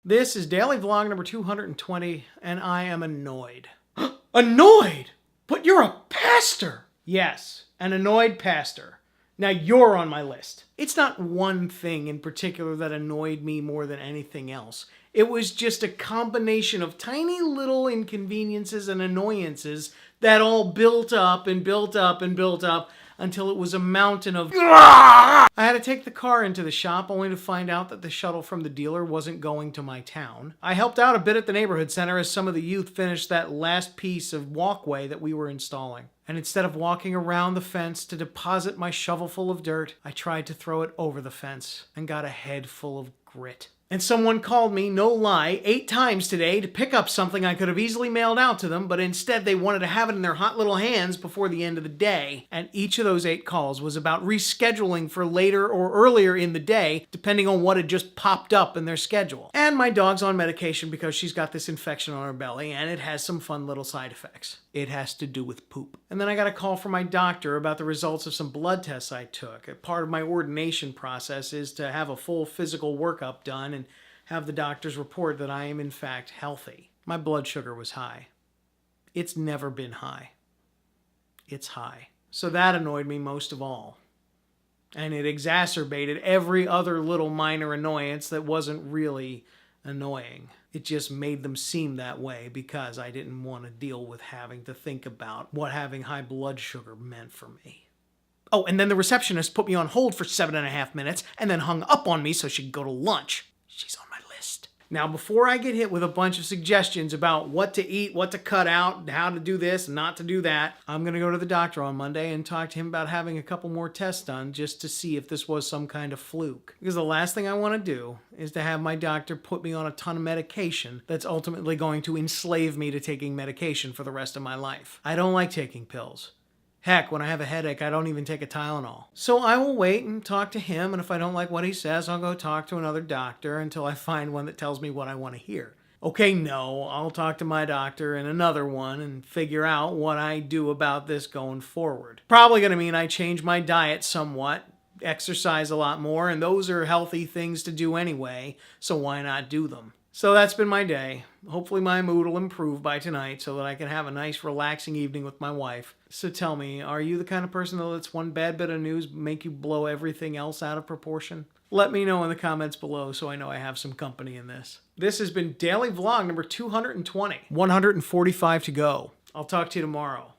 This is daily vlog number 220, and I am annoyed. Annoyed? But you're a pastor! Yes, an annoyed pastor. Now you're on my list. It's not one thing in particular that annoyed me more than anything else. It was just a combination of tiny little inconveniences and annoyances that all built up and built up and built up until it was a mountain of I had to take the car into the shop only to find out that the shuttle from the dealer wasn't going to my town. I helped out a bit at the neighborhood center as some of the youth finished that last piece of walkway that we were installing. And instead of walking around the fence to deposit my shovelful of dirt, I tried to throw it over the fence and got a head full of grit. And someone called me, no lie, 8 times today to pick up something I could have easily mailed out to them, but instead they wanted to have it in their hot little hands before the end of the day. And each of those 8 calls was about rescheduling for later or earlier in the day, depending on what had just popped up in their schedule. And my dog's on medication because she's got this infection on her belly, and it has some fun little side effects. It has to do with poop. And then I got a call from my doctor about the results of some blood tests I took. A part of my ordination process is to have a full physical workup done and have the doctors report that I am in fact healthy. My blood sugar was high. It's never been high. It's high. So that annoyed me most of all. And it exacerbated every other little minor annoyance that wasn't really annoying. It just made them seem that way because I didn't want to deal with having to think about what having high blood sugar meant for me. Oh, and then the receptionist put me on hold for 7.5 minutes and then hung up on me so she could go to lunch. She's on my list. Now, before I get hit with a bunch of suggestions about what to eat, what to cut out, how to do this, not to do that, I'm going to go to the doctor on Monday and talk to him about having a couple more tests done just to see if this was some kind of fluke. Because the last thing I want to do is to have my doctor put me on a ton of medication that's ultimately going to enslave me to taking medication for the rest of my life. I don't like taking pills. Heck, when I have a headache, I don't even take a Tylenol. So I will wait and talk to him, and if I don't like what he says, I'll go talk to another doctor until I find one that tells me what I want to hear. Okay, no, I'll talk to my doctor and another one and figure out what I do about this going forward. Probably going to mean I change my diet somewhat, exercise a lot more, and those are healthy things to do anyway, so why not do them? So that's been my day. Hopefully my mood will improve by tonight so that I can have a nice relaxing evening with my wife. So tell me, are you the kind of person that lets one bad bit of news make you blow everything else out of proportion? Let me know in the comments below so I know I have some company in this. This has been daily vlog number 220. 145 to go. I'll talk to you tomorrow.